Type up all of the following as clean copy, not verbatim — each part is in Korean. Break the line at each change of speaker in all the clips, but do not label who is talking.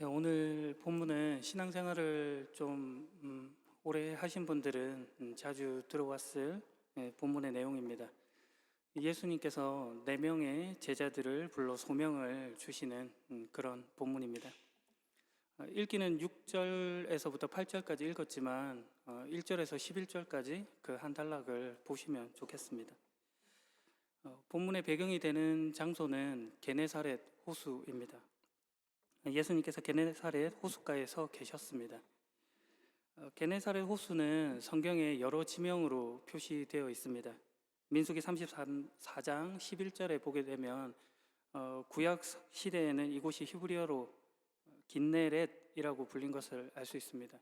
오늘 본문은 신앙생활을 좀 오래 하신 분들은 자주 들어왔을 본문의 내용입니다. 예수님께서 4명의 제자들을 불러 소명을 주시는 그런 본문입니다. 읽기는 6절에서부터 8절까지 읽었지만 1절에서 11절까지 그 한 단락을 보시면 좋겠습니다. 본문의 배경이 되는 장소는 게네사렛 호수입니다. 예수님께서 게네사렛 호숫가에 서 계셨습니다. 게네사렛 호수는 성경에 여러 지명으로 표시되어 있습니다. 민수기 34장 11절에 보게 되면 구약 시대에는 이곳이 히브리어로 긴네렛이라고 불린 것을 알 수 있습니다.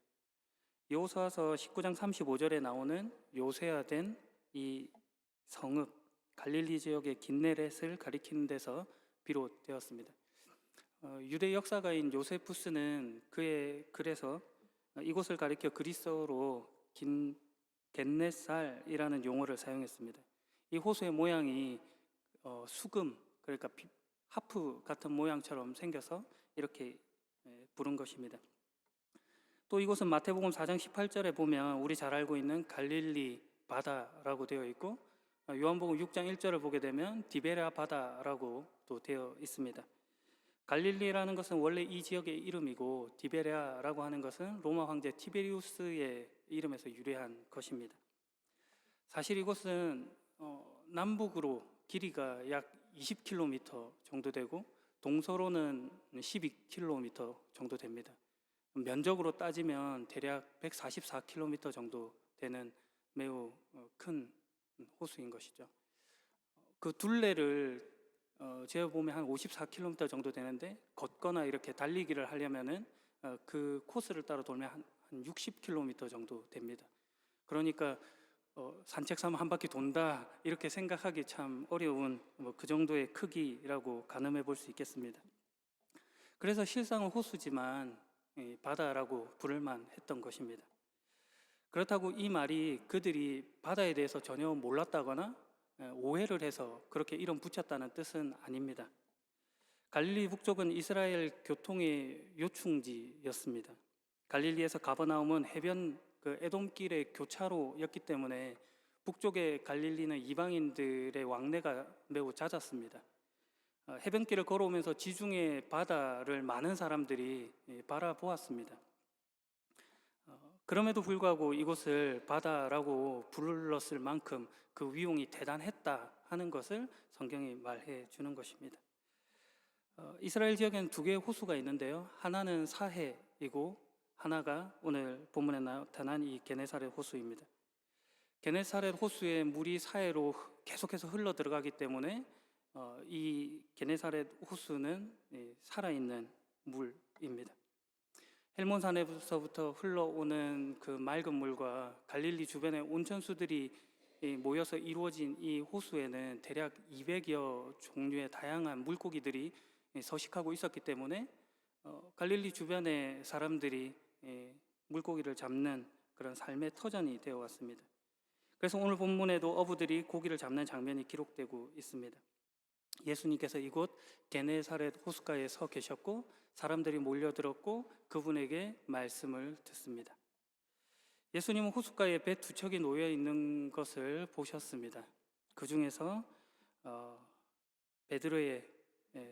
여호수아서 19장 35절에 나오는 요새화된 이 성읍 갈릴리 지역의 긴네렛을 가리키는 데서 비롯되었습니다. 유대 역사가인 요세푸스는 그의 글에서 이곳을 가리켜 그리스어로 겟네살이라는 용어를 사용했습니다. 이 호수의 모양이 수금, 그러니까 하프 같은 모양처럼 생겨서 이렇게 부른 것입니다. 또 이곳은 마태복음 4장 18절에 보면 우리 잘 알고 있는 갈릴리 바다라고 되어 있고, 요한복음 6장 1절을 보게 되면 디베랴 바다라고 또 되어 있습니다. 갈릴리라는 것은 원래 이 지역의 이름이고 디베랴라고 하는 것은 로마 황제 티베리우스의 이름에서 유래한 것입니다. 사실 이곳은 남북으로 길이가 약 20km 정도 되고 동서로는 12km 정도 됩니다. 면적으로 따지면 대략 144km 정도 되는 매우 큰 호수인 것이죠. 그 둘레를 제가 보면 한 54km 정도 되는데 걷거나 이렇게 달리기를 하려면은 그 코스를 따라 돌면 한 60km 정도 됩니다. 그러니까 산책 삼아 한 바퀴 돈다 이렇게 생각하기 참 어려운 그 정도의 크기라고 가늠해 볼 수 있겠습니다. 그래서 실상은 호수지만 바다라고 부를만 했던 것입니다. 그렇다고 이 말이 그들이 바다에 대해서 전혀 몰랐다거나 오해를 해서 그렇게 이름 붙였다는 뜻은 아닙니다. 갈릴리 북쪽은 이스라엘 교통의 요충지였습니다. 갈릴리에서 가버나움은 해변 에돔길의 교차로였기 때문에 북쪽의 갈릴리는 이방인들의 왕래가 매우 잦았습니다. 해변길을 걸어오면서 지중해 바다를 많은 사람들이 바라보았습니다. 그럼에도 불구하고 이곳을 바다라고 불렀을 만큼 그 위용이 대단했다 하는 것을 성경이 말해 주는 것입니다. 이스라엘 지역에는 2개의 호수가 있는데요. 하나는 사해이고 하나가 오늘 본문에 나타난 이 게네사렛 호수입니다. 게네사렛 호수의 물이 사해로 계속해서 흘러 들어가기 때문에 이 게네사렛 호수는 살아있는 물입니다. 헬몬산에서부터 흘러오는 그 맑은 물과 갈릴리 주변의 온천수들이 모여서 이루어진 이 호수에는 대략 200여 종류의 다양한 물고기들이 서식하고 있었기 때문에 갈릴리 주변의 사람들이 물고기를 잡는 그런 삶의 터전이 되어 왔습니다. 그래서 오늘 본문에도 어부들이 고기를 잡는 장면이 기록되고 있습니다. 예수님께서 이곳 게네사렛 호숫가에 서 계셨고 사람들이 몰려들었고 그분에게 말씀을 듣습니다. 예수님은 호숫가에 배 2척이 놓여 있는 것을 보셨습니다. 그 중에서 베드로의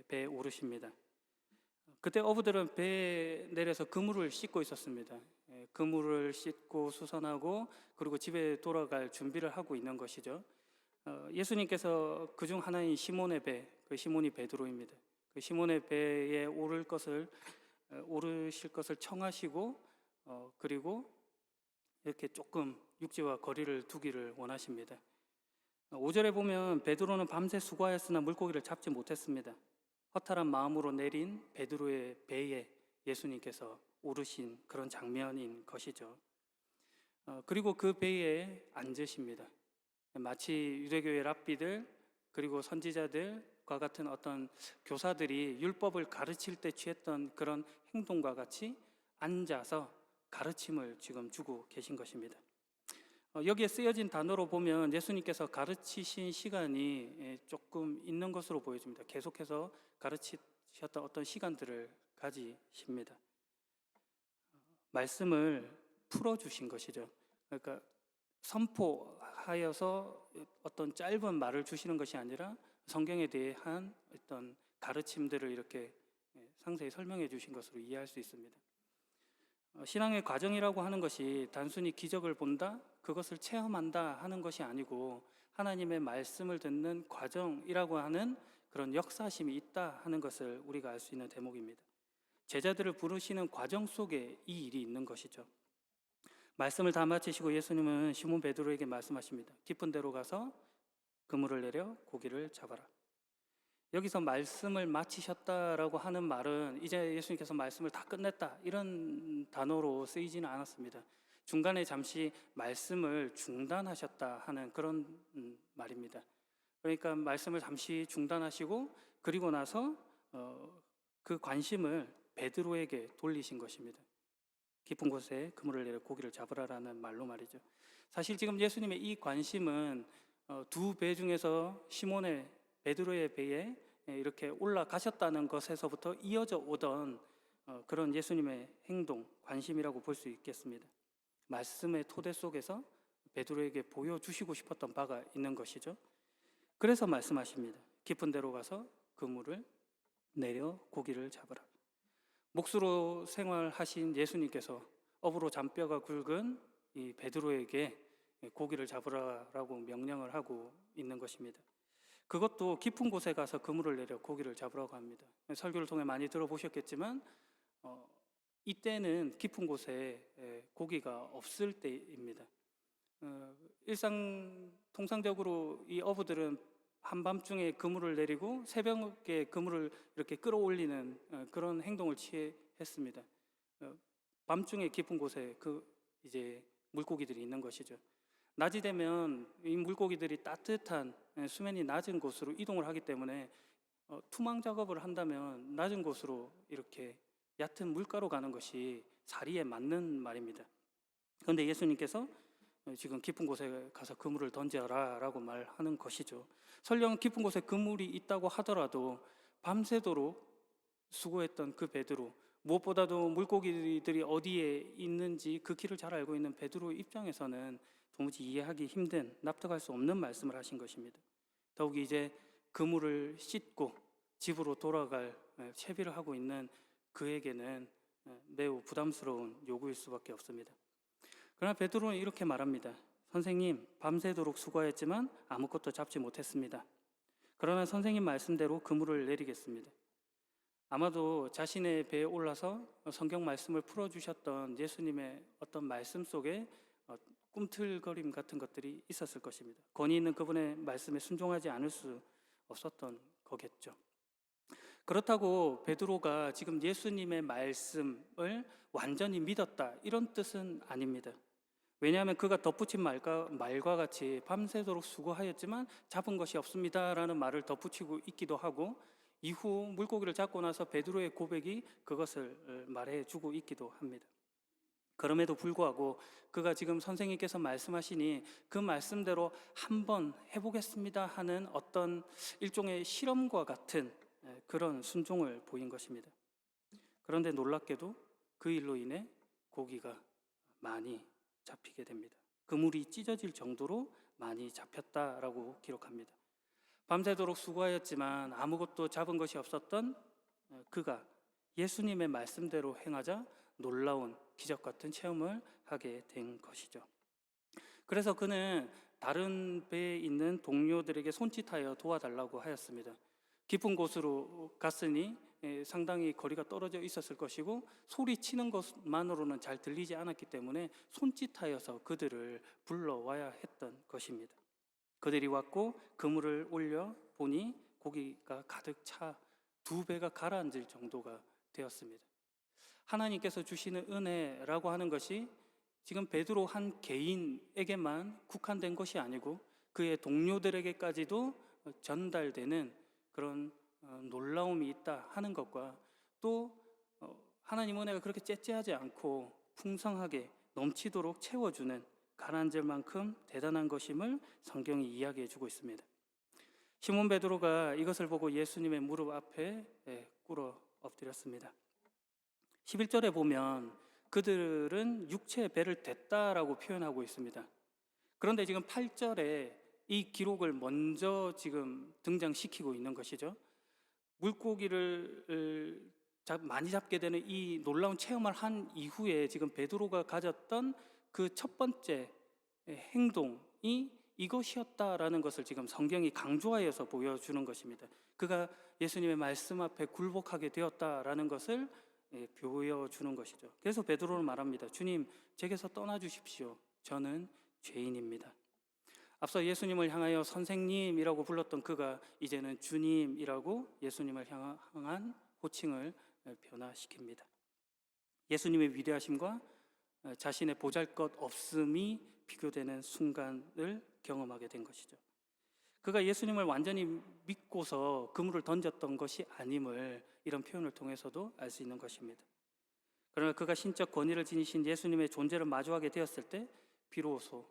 배에 오르십니다. 그때 어부들은 배에 내려서 그물을 씻고 있었습니다. 그물을 씻고 수선하고 그리고 집에 돌아갈 준비를 하고 있는 것이죠. 예수님께서 그중 하나인 시몬의 배, 그 시몬이 베드로입니다. 그 시몬의 배에 오르실 것을 청하시고 그리고 이렇게 조금 육지와 거리를 두기를 원하십니다. 5절에 보면 베드로는 밤새 수고하였으나 물고기를 잡지 못했습니다. 허탈한 마음으로 내린 베드로의 배에 예수님께서 오르신 그런 장면인 것이죠. 그리고 그 배에 앉으십니다. 마치 유대교의 랍비들 그리고 선지자들과 같은 어떤 교사들이 율법을 가르칠 때 취했던 그런 행동과 같이 앉아서 가르침을 지금 주고 계신 것입니다. 여기에 쓰여진 단어로 보면 예수님께서 가르치신 시간이 조금 있는 것으로 보여집니다. 계속해서 가르치셨던 어떤 시간들을 가지십니다. 말씀을 풀어주신 것이죠. 그러니까 선포하여서 어떤 짧은 말을 주시는 것이 아니라 성경에 대한 어떤 가르침들을 이렇게 상세히 설명해 주신 것으로 이해할 수 있습니다. 신앙의 과정이라고 하는 것이 단순히 기적을 본다, 그것을 체험한다 하는 것이 아니고 하나님의 말씀을 듣는 과정이라고 하는 그런 역사심이 있다 하는 것을 우리가 알 수 있는 대목입니다. 제자들을 부르시는 과정 속에 이 일이 있는 것이죠. 말씀을 다 마치시고 예수님은 시몬 베드로에게 말씀하십니다. 깊은 데로 가서 그물을 내려 고기를 잡아라. 여기서 말씀을 마치셨다라고 하는 말은 이제 예수님께서 말씀을 다 끝냈다 이런 단어로 쓰이지는 않았습니다. 중간에 잠시 말씀을 중단하셨다 하는 그런 말입니다. 그러니까 말씀을 잠시 중단하시고 그리고 나서 그 관심을 베드로에게 돌리신 것입니다. 깊은 곳에 그물을 내려 고기를 잡으라라는 말로 말이죠. 사실 지금 예수님의 이 관심은 두 배 중에서 시몬의 베드로의 배에 이렇게 올라가셨다는 것에서부터 이어져 오던 그런 예수님의 행동, 관심이라고 볼 수 있겠습니다. 말씀의 토대 속에서 베드로에게 보여주시고 싶었던 바가 있는 것이죠. 그래서 말씀하십니다. 깊은 데로 가서 그물을 내려 고기를 잡으라. 몫으로 생활하신 예수님께서 업으로 잔뼈가 굵은 이 베드로에게 고기를 잡으라라고 명령을 하고 있는 것입니다. 그것도 깊은 곳에 가서 그물을 내려 고기를 잡으라고 합니다. 설교를 통해 많이 들어보셨겠지만 이때는 깊은 곳에 고기가 없을 때입니다. 통상적으로 이 어부들은 한밤중에 그물을 내리고 새벽에 그물을 이렇게 끌어올리는 그런 행동을 취했습니다. 밤중에 깊은 곳에 이제 물고기들이 있는 것이죠. 낮이 되면 이 물고기들이 따뜻한 수면이 낮은 곳으로 이동을 하기 때문에 투망 작업을 한다면 낮은 곳으로 이렇게 얕은 물가로 가는 것이 사리에 맞는 말입니다. 그런데 예수님께서 지금 깊은 곳에 가서 그물을 던져라 라고 말하는 것이죠. 설령 깊은 곳에 그물이 있다고 하더라도 밤새도록 수고했던 그 베드로, 무엇보다도 물고기들이 어디에 있는지 그 길을 잘 알고 있는 베드로 입장에서는 도무지 이해하기 힘든, 납득할 수 없는 말씀을 하신 것입니다. 더욱이 이제 그물을 씻고 집으로 돌아갈 채비를 하고 있는 그에게는 매우 부담스러운 요구일 수밖에 없습니다. 그러나 베드로는 이렇게 말합니다. 선생님, 밤새도록 수고했지만 아무것도 잡지 못했습니다. 그러나 선생님 말씀대로 그물을 내리겠습니다. 아마도 자신의 배에 올라서 성경 말씀을 풀어주셨던 예수님의 어떤 말씀 속에 꿈틀거림 같은 것들이 있었을 것입니다. 권위 있는 그분의 말씀에 순종하지 않을 수 없었던 거겠죠. 그렇다고 베드로가 지금 예수님의 말씀을 완전히 믿었다 이런 뜻은 아닙니다. 왜냐하면 그가 덧붙인 말과 같이 밤새도록 수고하였지만 잡은 것이 없습니다라는 말을 덧붙이고 있기도 하고 이후 물고기를 잡고 나서 베드로의 고백이 그것을 말해주고 있기도 합니다. 그럼에도 불구하고 그가 지금 선생님께서 말씀하시니 그 말씀대로 한번 해보겠습니다 하는 어떤 일종의 실험과 같은 그런 순종을 보인 것입니다. 그런데 놀랍게도 그 일로 인해 고기가 많이 잡히게 됩니다. 그물이 찢어질 정도로 많이 잡혔다라고 기록합니다. 밤새도록 수고하였지만 아무것도 잡은 것이 없었던 그가 예수님의 말씀대로 행하자 놀라운 기적 같은 체험을 하게 된 것이죠. 그래서 그는 다른 배에 있는 동료들에게 손짓하여 도와달라고 하였습니다. 깊은 곳으로 갔으니 상당히 거리가 떨어져 있었을 것이고 소리치는 것만으로는 잘 들리지 않았기 때문에 손짓하여서 그들을 불러와야 했던 것입니다. 그들이 왔고 그물을 올려 보니 고기가 가득 차 2배가 가라앉을 정도가 되었습니다. 하나님께서 주시는 은혜라고 하는 것이 지금 베드로 한 개인에게만 국한된 것이 아니고 그의 동료들에게까지도 전달되는 그런 놀라움이 있다 하는 것과 또 하나님 은혜가 그렇게 째째하지 않고 풍성하게 넘치도록 채워주는 가라앉을 만큼 대단한 것임을 성경이 이야기해 주고 있습니다. 시몬 베드로가 이것을 보고 예수님의 무릎 앞에 꿇어 엎드렸습니다. 11절에 보면 그들은 육체의 배를 댔다라고 표현하고 있습니다. 그런데 지금 8절에 이 기록을 먼저 지금 등장시키고 있는 것이죠. 물고기를 많이 잡게 되는 이 놀라운 체험을 한 이후에 지금 베드로가 가졌던 그 첫 번째 행동이 이것이었다라는 것을 지금 성경이 강조하여서 보여주는 것입니다. 그가 예수님의 말씀 앞에 굴복하게 되었다라는 것을 보여주는 것이죠. 그래서 베드로는 말합니다. 주님, 제게서 떠나 주십시오. 저는 죄인입니다. 앞서 예수님을 향하여 선생님이라고 불렀던 그가 이제는 주님이라고 예수님을 향한 호칭을 변화시킵니다. 예수님의 위대하심과 자신의 보잘것없음이 비교되는 순간을 경험하게 된 것이죠. 그가 예수님을 완전히 믿고서 그물을 던졌던 것이 아님을 이런 표현을 통해서도 알 수 있는 것입니다. 그러나 그가 신적 권위를 지니신 예수님의 존재를 마주하게 되었을 때 비로소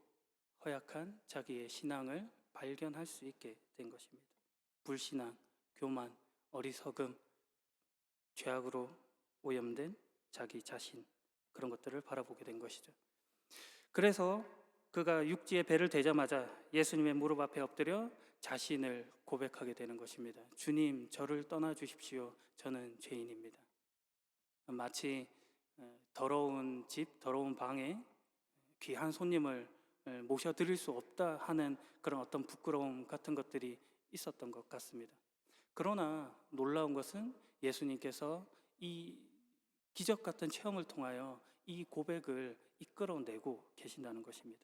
허약한 자기의 신앙을 발견할 수 있게 된 것입니다. 불신앙, 교만, 어리석음, 죄악으로 오염된 자기 자신, 그런 것들을 바라보게 된 것이죠. 그래서 그가 육지에 배를 대자마자 예수님의 무릎 앞에 엎드려 자신을 고백하게 되는 것입니다. 주님, 저를 떠나 주십시오. 저는 죄인입니다. 마치 더러운 집, 더러운 방에 귀한 손님을 모셔드릴 수 없다 하는 그런 어떤 부끄러움 같은 것들이 있었던 것 같습니다. 그러나 놀라운 것은 예수님께서 이 기적 같은 체험을 통하여 이 고백을 이끌어내고 계신다는 것입니다.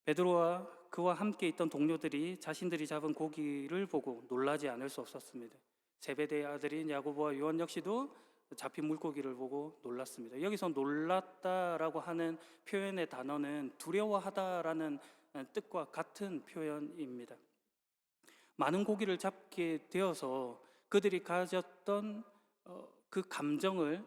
베드로와 그와 함께 있던 동료들이 자신들이 잡은 고기를 보고 놀라지 않을 수 없었습니다. 제베데의 아들인 야고보와 요한 역시도 잡힌 물고기를 보고 놀랐습니다. 여기서 놀랐다라고 하는 표현의 단어는 두려워하다라는 뜻과 같은 표현입니다. 많은 고기를 잡게 되어서 그들이 가졌던 그 감정을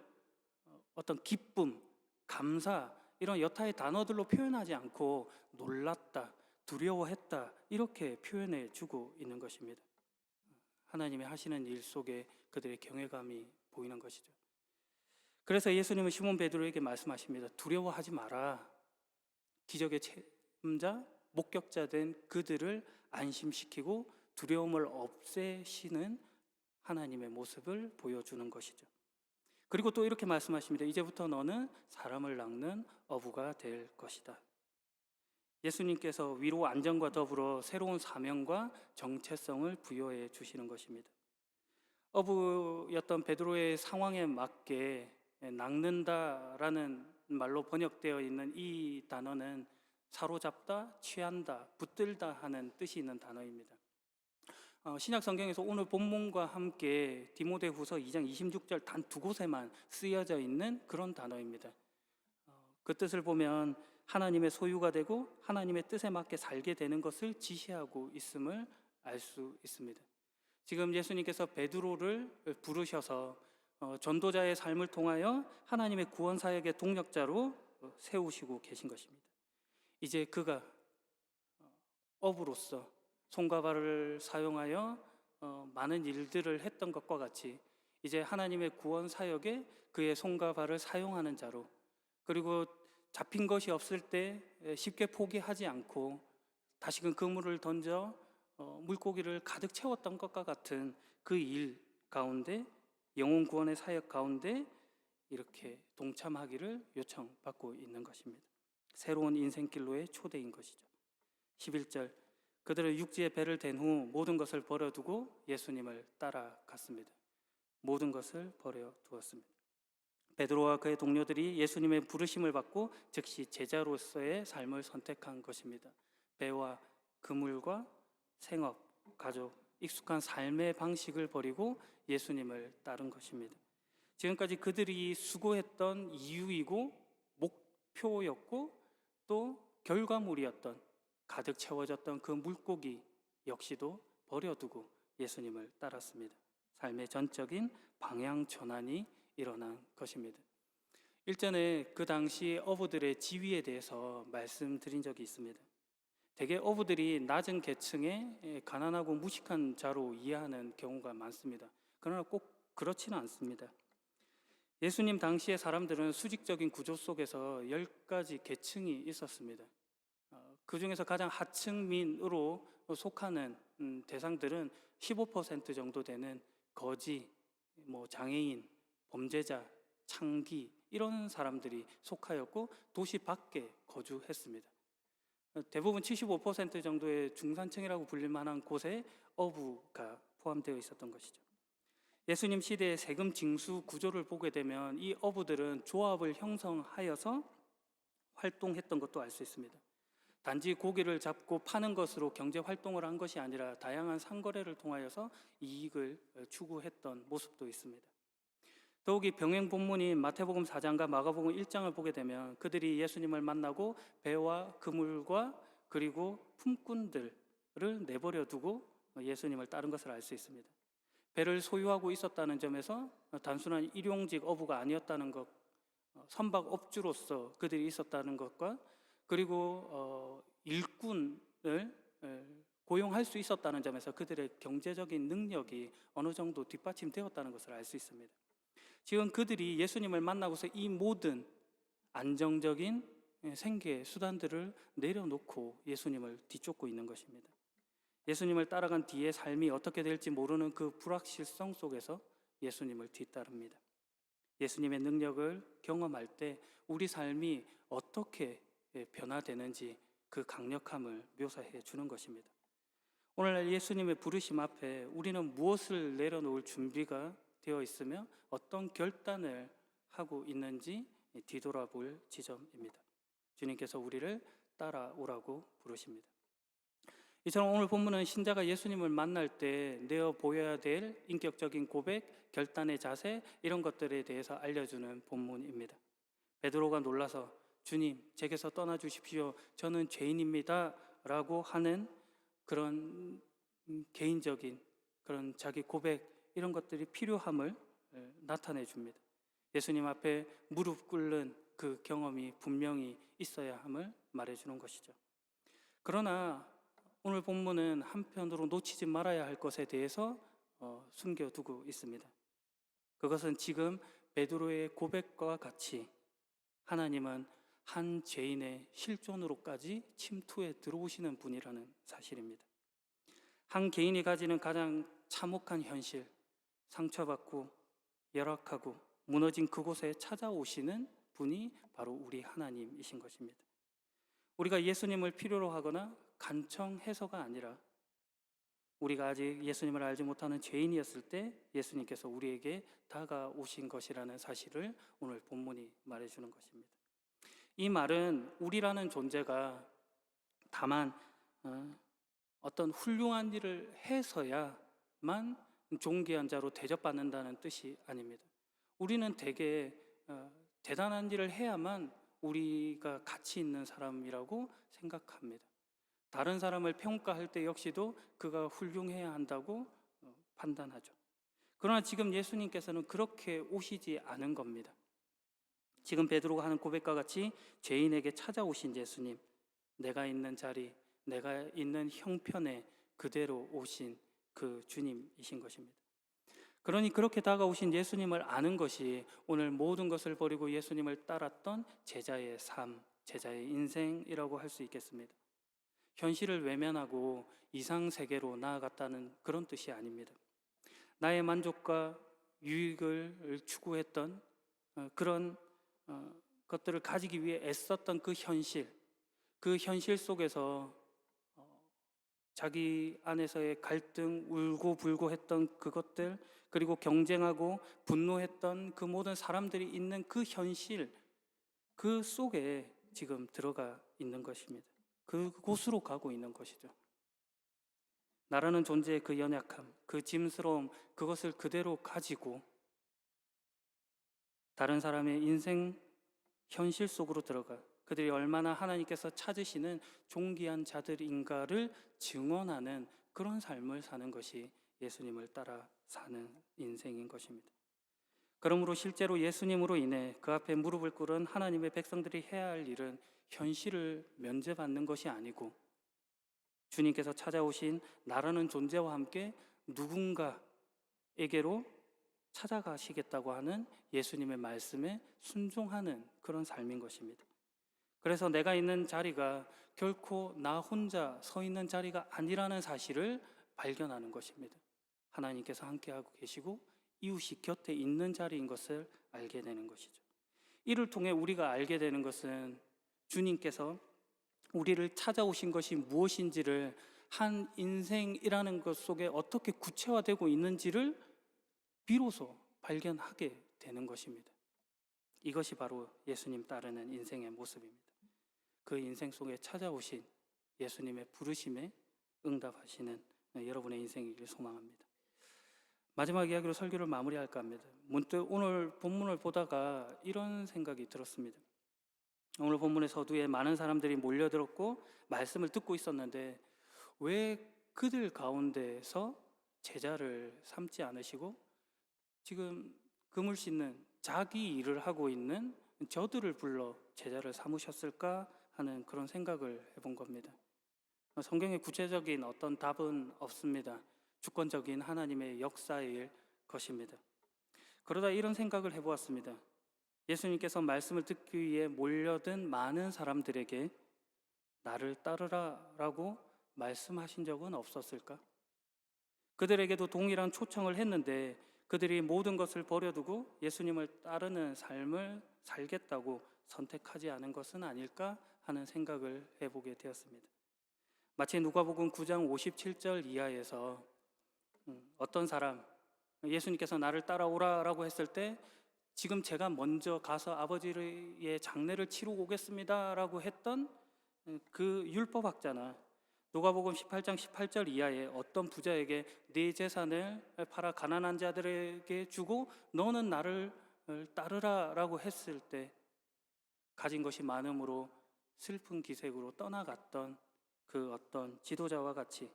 어떤 기쁨, 감사, 이런 여타의 단어들로 표현하지 않고 놀랐다, 두려워했다, 이렇게 표현해 주고 있는 것입니다. 하나님이 하시는 일 속에 그들의 경외감이 보이는 것이죠. 그래서 예수님은 시몬 베드로에게 말씀하십니다. 두려워하지 마라. 기적의 체험자, 목격자 된 그들을 안심시키고 두려움을 없애시는 하나님의 모습을 보여주는 것이죠. 그리고 또 이렇게 말씀하십니다. 이제부터 너는 사람을 낚는 어부가 될 것이다. 예수님께서 위로 안전과 더불어 새로운 사명과 정체성을 부여해 주시는 것입니다. 어부였던 베드로의 상황에 맞게 낚는다라는 말로 번역되어 있는 이 단어는 사로잡다, 취한다, 붙들다 하는 뜻이 있는 단어입니다. 신약 성경에서 오늘 본문과 함께 디모데후서 2장 26절 단 두 곳에만 쓰여져 있는 그런 단어입니다. 그 뜻을 보면 하나님의 소유가 되고 하나님의 뜻에 맞게 살게 되는 것을 지시하고 있음을 알 수 있습니다. 지금 예수님께서 베드로를 부르셔서 전도자의 삶을 통하여 하나님의 구원 사역의 동력자로 세우시고 계신 것입니다. 이제 그가 어부로서 손과 발을 사용하여 많은 일들을 했던 것과 같이 이제 하나님의 구원 사역에 그의 손과 발을 사용하는 자로, 그리고 잡힌 것이 없을 때 쉽게 포기하지 않고 다시금 그물을 던져 물고기를 가득 채웠던 것과 같은 그 일 가운데, 영혼 구원의 사역 가운데 이렇게 동참하기를 요청받고 있는 것입니다. 새로운 인생길로의 초대인 것이죠. 11절, 그들은 육지에 배를 댄 후 모든 것을 버려두고 예수님을 따라갔습니다. 모든 것을 버려두었습니다. 베드로와 그의 동료들이 예수님의 부르심을 받고 즉시 제자로서의 삶을 선택한 것입니다. 배와 그물과 생업, 가족, 익숙한 삶의 방식을 버리고 예수님을 따른 것입니다. 지금까지 그들이 수고했던 이유이고 목표였고 또 결과물이었던 가득 채워졌던 그 물고기 역시도 버려두고 예수님을 따랐습니다. 삶의 전적인 방향 전환이 일어난 것입니다. 일전에 그 당시 어부들의 지위에 대해서 말씀드린 적이 있습니다. 대개 어부들이 낮은 계층의 가난하고 무식한 자로 이해하는 경우가 많습니다. 그러나 꼭 그렇지는 않습니다. 예수님 당시의 사람들은 수직적인 구조 속에서 10가지 계층이 있었습니다. 그 중에서 가장 하층민으로 속하는 대상들은 15% 정도 되는 거지, 장애인, 범죄자, 창기 이런 사람들이 속하였고 도시 밖에 거주했습니다. 대부분 75% 정도의 중산층이라고 불릴 만한 곳에 어부가 포함되어 있었던 것이죠. 예수님 시대의 세금 징수 구조를 보게 되면 이 어부들은 조합을 형성하여서 활동했던 것도 알 수 있습니다. 단지 고기를 잡고 파는 것으로 경제 활동을 한 것이 아니라 다양한 상거래를 통하여서 이익을 추구했던 모습도 있습니다. 더욱이 병행 본문인 마태복음 4장과 마가복음 1장을 보게 되면 그들이 예수님을 만나고 배와 그물과 그리고 품꾼들을 내버려 두고 예수님을 따른 것을 알 수 있습니다. 배를 소유하고 있었다는 점에서 단순한 일용직 어부가 아니었다는 것, 선박업주로서 그들이 있었다는 것과 그리고 일꾼을 고용할 수 있었다는 점에서 그들의 경제적인 능력이 어느 정도 뒷받침되었다는 것을 알 수 있습니다. 지금 그들이 예수님을 만나고서 이 모든 안정적인 생계 수단들을 내려놓고 예수님을 뒤쫓고 있는 것입니다. 예수님을 따라간 뒤의 삶이 어떻게 될지 모르는 그 불확실성 속에서 예수님을 뒤따릅니다. 예수님의 능력을 경험할 때 우리 삶이 어떻게 변화되는지 그 강력함을 묘사해 주는 것입니다. 오늘날 예수님의 부르심 앞에 우리는 무엇을 내려놓을 준비가 되어 있으며 어떤 결단을 하고 있는지 뒤돌아볼 지점입니다. 주님께서 우리를 따라오라고 부르십니다. 이처럼 오늘 본문은 신자가 예수님을 만날 때 내어 보여야 될 인격적인 고백, 결단의 자세 이런 것들에 대해서 알려주는 본문입니다. 베드로가 놀라서 주님, 제게서 떠나 주십시오. 저는 죄인입니다. 라고 하는 그런 개인적인 그런 자기 고백 이런 것들이 필요함을 나타내 줍니다. 예수님 앞에 무릎 꿇는 그 경험이 분명히 있어야 함을 말해주는 것이죠. 그러나 오늘 본문은 한편으로 놓치지 말아야 할 것에 대해서 숨겨두고 있습니다. 그것은 지금 베드로의 고백과 같이 하나님은 한 죄인의 실존으로까지 침투해 들어오시는 분이라는 사실입니다. 한 개인이 가지는 가장 참혹한 현실, 상처받고 열악하고 무너진 그곳에 찾아오시는 분이 바로 우리 하나님이신 것입니다. 우리가 예수님을 필요로 하거나 간청해서가 아니라 우리가 아직 예수님을 알지 못하는 죄인이었을 때 예수님께서 우리에게 다가오신 것이라는 사실을 오늘 본문이 말해주는 것입니다. 이 말은 우리라는 존재가 다만 어떤 훌륭한 일을 해서야만 존귀한 자로 대접받는다는 뜻이 아닙니다. 우리는 대개 대단한 일을 해야만 우리가 가치 있는 사람이라고 생각합니다. 다른 사람을 평가할 때 역시도 그가 훌륭해야 한다고 판단하죠. 그러나 지금 예수님께서는 그렇게 오시지 않은 겁니다. 지금 베드로가 하는 고백과 같이 죄인에게 찾아오신 예수님, 내가 있는 자리, 내가 있는 형편에 그대로 오신 그 주님이신 것입니다. 그러니 그렇게 다가오신 예수님을 아는 것이 오늘 모든 것을 버리고 예수님을 따랐던 제자의 삶, 제자의 인생이라고 할 수 있겠습니다. 현실을 외면하고 이상세계로 나아갔다는 그런 뜻이 아닙니다. 나의 만족과 유익을 추구했던 그런 것들을 가지기 위해 애썼던 그 현실 속에서 자기 안에서의 갈등, 울고불고 했던 그것들, 그리고 경쟁하고 분노했던 그 모든 사람들이 있는 그 현실, 그 속에 지금 들어가 있는 것입니다. 그곳으로 가고 있는 것이죠. 나라는 존재의 그 연약함, 그 짐스러움, 그것을 그대로 가지고 다른 사람의 인생 현실 속으로 들어가 그들이 얼마나 하나님께서 찾으시는 존귀한 자들인가를 증언하는 그런 삶을 사는 것이 예수님을 따라 사는 인생인 것입니다. 그러므로 실제로 예수님으로 인해 그 앞에 무릎을 꿇은 하나님의 백성들이 해야 할 일은 현실을 면제받는 것이 아니고 주님께서 찾아오신 나라는 존재와 함께 누군가에게로 찾아가시겠다고 하는 예수님의 말씀에 순종하는 그런 삶인 것입니다. 그래서 내가 있는 자리가 결코 나 혼자 서 있는 자리가 아니라는 사실을 발견하는 것입니다. 하나님께서 함께하고 계시고 이웃이 곁에 있는 자리인 것을 알게 되는 것이죠. 이를 통해 우리가 알게 되는 것은 주님께서 우리를 찾아오신 것이 무엇인지를, 한 인생이라는 것 속에 어떻게 구체화되고 있는지를 비로소 발견하게 되는 것입니다. 이것이 바로 예수님 따르는 인생의 모습입니다. 그 인생 속에 찾아오신 예수님의 부르심에 응답하시는 여러분의 인생이길 소망합니다. 마지막 이야기로 설교를 마무리할까 합니다. 문득 오늘 본문을 보다가 이런 생각이 들었습니다. 오늘 본문의 서두에 많은 사람들이 몰려들었고 말씀을 듣고 있었는데 왜 그들 가운데서 제자를 삼지 않으시고 지금 그물 씻는 자기 일을 하고 있는 저들을 불러 제자를 삼으셨을까 하는 그런 생각을 해본 겁니다. 성경에 구체적인 어떤 답은 없습니다. 주권적인 하나님의 역사일 것입니다. 그러다 이런 생각을 해보았습니다. 예수님께서 말씀을 듣기 위해 몰려든 많은 사람들에게 나를 따르라 라고 말씀하신 적은 없었을까? 그들에게도 동일한 초청을 했는데 그들이 모든 것을 버려두고 예수님을 따르는 삶을 살겠다고 선택하지 않은 것은 아닐까 하는 생각을 해보게 되었습니다. 마치 누가복음 9장 57절 이하에서 어떤 사람, 예수님께서 나를 따라오라라고 했을 때 지금 제가 먼저 가서 아버지의 장례를 치르고 오겠습니다 라고 했던 그 율법학자나 누가복음 18장 18절 이하에 어떤 부자에게 네 재산을 팔아 가난한 자들에게 주고 너는 나를 따르라 라고 했을 때 가진 것이 많음으로 슬픈 기색으로 떠나갔던 그 어떤 지도자와 같이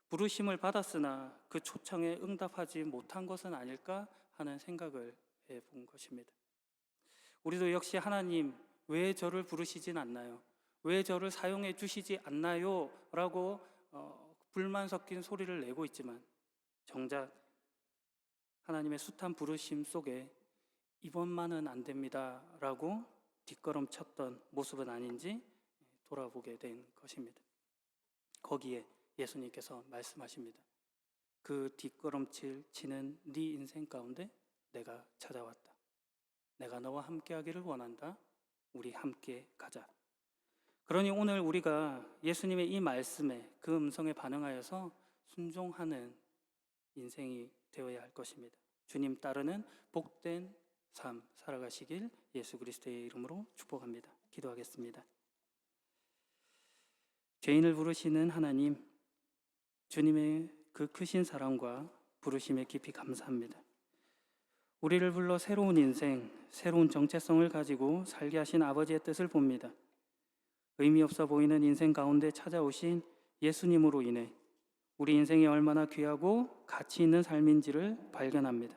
부르심을 받았으나 그 초청에 응답하지 못한 것은 아닐까 하는 생각을 해본 것입니다. 우리도 역시 하나님 왜 저를 부르시진 않나요? 왜 저를 사용해 주시지 않나요? 라고 불만 섞인 소리를 내고 있지만 정작 하나님의 숱한 부르심 속에 이번만은 안 됩니다 라고 뒷걸음쳤던 모습은 아닌지 돌아보게 된 것입니다. 거기에 예수님께서 말씀하십니다. 그 뒷걸음질 치는 네 인생 가운데 내가 찾아왔다. 내가 너와 함께하기를 원한다. 우리 함께 가자. 그러니 오늘 우리가 예수님의 이 말씀에, 그 음성에 반응하여서 순종하는 인생이 되어야 할 것입니다. 주님 따르는 복된 삶 살아가시길 예수 그리스도의 이름으로 축복합니다. 기도하겠습니다. 죄인을 부르시는 하나님, 주님의 그 크신 사랑과 부르심에 깊이 감사합니다. 우리를 불러 새로운 인생, 새로운 정체성을 가지고 살게 하신 아버지의 뜻을 봅니다. 의미 없어 보이는 인생 가운데 찾아오신 예수님으로 인해 우리 인생이 얼마나 귀하고 가치 있는 삶인지를 발견합니다.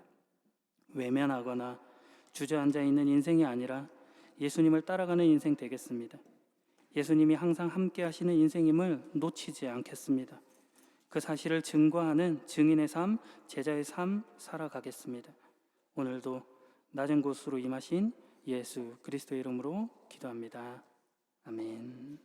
외면하거나 주저앉아 있는 인생이 아니라 예수님을 따라가는 인생 되겠습니다. 예수님이 항상 함께 하시는 인생임을 놓치지 않겠습니다. 그 사실을 증거하는 증인의 삶, 제자의 삶 살아가겠습니다. 오늘도 낮은 곳으로 임하신 예수 그리스도의 이름으로 기도합니다. 아멘.